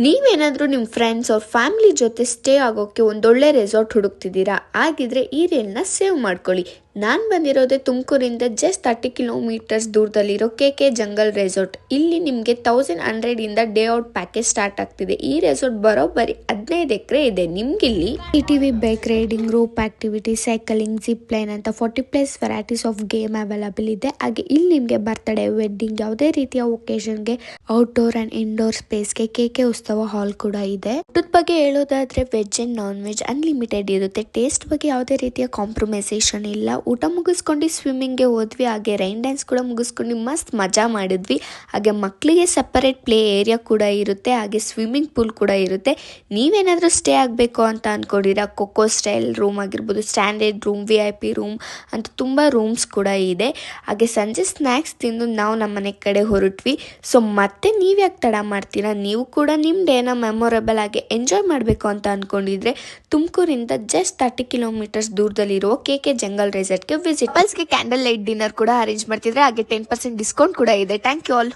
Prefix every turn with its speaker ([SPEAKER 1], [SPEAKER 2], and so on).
[SPEAKER 1] ನೀವೇನಾದ್ರೂ ನಿಮ್ಮ ಫ್ರೆಂಡ್ಸ್ ಅವ್ರ ಫ್ಯಾಮಿಲಿ ಜೊತೆ ಸ್ಟೇ ಆಗೋಕ್ಕೆ ಒಂದೊಳ್ಳೆ ರೆಸಾರ್ಟ್ ಹುಡುಕ್ತಿದ್ದೀರಾ, ಆಗಿದ್ರೆ ಈ ರೀಲ್ನ ಸೇವ್ ಮಾಡ್ಕೊಳ್ಳಿ. ನಾನು ಬಂದಿರೋದೇ ತುಮಕೂರಿಂದ ಜಸ್ಟ್ 30 ಕಿಲೋಮೀಟರ್ಸ್ ದೂರದಲ್ಲಿರೋ ಕೆ ಜಂಗಲ್ ರೆಸಾರ್ಟ್. ಇಲ್ಲಿ ನಿಮಗೆ 1100 ಇಂದ ಡೇ ಔಟ್ ಪ್ಯಾಕೇಜ್ ಸ್ಟಾರ್ಟ್ ಆಗ್ತಿದೆ. ಈ ರೆಸಾರ್ಟ್ ಬರೋಬ್ಬರಿ 15 ಎಕರೆ ಇದೆ. ನಿಮ್ಗಿಲ್ಲಿ TV, bike riding, rope activity, cycling, zip line ಅಂತ 40+ ವೆರೈಟೀಸ್ ಆಫ್ ಗೇಮ್ ಅವೈಲಬಲ್ ಇದೆ. ಹಾಗೆ ಇಲ್ಲಿ ನಿಮಗೆ ಬರ್ತ್ಡೇ, ವೆಡ್ಡಿಂಗ್, ಯಾವುದೇ ರೀತಿಯ ಒಕೇಶನ್ಗೆ ಔಟ್ಡೋರ್ ಅಂಡ್ ಇಂಡೋರ್ ಸ್ಪೇಸ್ಗೆ ಕೆ ಉತ್ಸವ ಹಾಲ್ ಕೂಡ ಇದೆ. ಊಟದ ಬಗ್ಗೆ ಹೇಳೋದಾದ್ರೆ veg and non veg unlimited ಇರುತ್ತೆ. ಟೇಸ್ಟ್ ಬಗ್ಗೆ ಯಾವುದೇ ರೀತಿಯ ಕಾಂಪ್ರಮೈಸೇಷನ್ ಇಲ್ಲ. ಊಟ ಮುಗಿಸ್ಕೊಂಡು ಸ್ವಿಮ್ಮಿಂಗ್ಗೆ ಹೋದ್ವಿ. ಹಾಗೆ ರೈನ್ ಡ್ಯಾನ್ಸ್ ಕೂಡ ಮುಗಿಸ್ಕೊಂಡು ಮಸ್ತ್ ಮಜಾ ಮಾಡಿದ್ವಿ. ಹಾಗೆ ಮಕ್ಕಳಿಗೆ ಸೆಪರೇಟ್ ಪ್ಲೇ ಏರಿಯಾ ಕೂಡ ಇರುತ್ತೆ. ಹಾಗೆ ಸ್ವಿಮ್ಮಿಂಗ್ ಪೂಲ್ ಕೂಡ ಇರುತ್ತೆ. ನೀವೇನಾದ್ರೂ ಸ್ಟೇ ಆಗಬೇಕು ಅಂತ ಅನ್ಕೊಂಡಿರಾ, ಕೊಕೋ ಸ್ಟೈಲ್ ರೂಮ್ ಆಗಿರ್ಬೋದು, ಸ್ಟ್ಯಾಂಡರ್ಡ್ ರೂಮ್, VIP ರೂಮ್ ಅಂತ ತುಂಬಾ ರೂಮ್ಸ್ ಕೂಡ ಇದೆ. ಹಾಗೆ ಸಂಜೆ ಸ್ನ್ಯಾಕ್ಸ್ ತಿಂದು ನಾವು ನಮ್ಮನೆ ಕಡೆ ಹೊರಟ್ವಿ. ಸೊ ಮತ್ತೆ ನೀವು ಯಾಕೆ ತಡ ಮಾಡ್ತೀರಾ? ನೀವು ಕೂಡ ನಿಮ್ಮ ಡೇನ ಮೆಮೊರೇಬಲ್ ಆಗಿ ಎಂಜಾಯ್ ಮಾಡಬೇಕು ಅಂತ ಅನ್ಕೊಂಡಿದ್ರೆ ತುಮಕೂರಿಂದ ಜಸ್ಟ್ 30 ಕಿಲೋಮೀಟರ್ಸ್ ದೂರದಲ್ಲಿರುವ ಕೆ ಜಂಗಲ್ ರೆಸಾರ್ಟ್ಗೆ ವಿಸಿಟ್. ಕಪಲ್ಸ್ಗೆ ಕ್ಯಾಂಡಲ್ ಲೈಟ್ ಡಿನ್ನರ್ ಕೂಡ ಅರೇಂಜ್ ಮಾಡ್ತಿದ್ರೆ. ಹಾಗೆ 10% ಡಿಸ್ಕೌಂಟ್ ಕೂಡ ಇದೆ. Thank you all.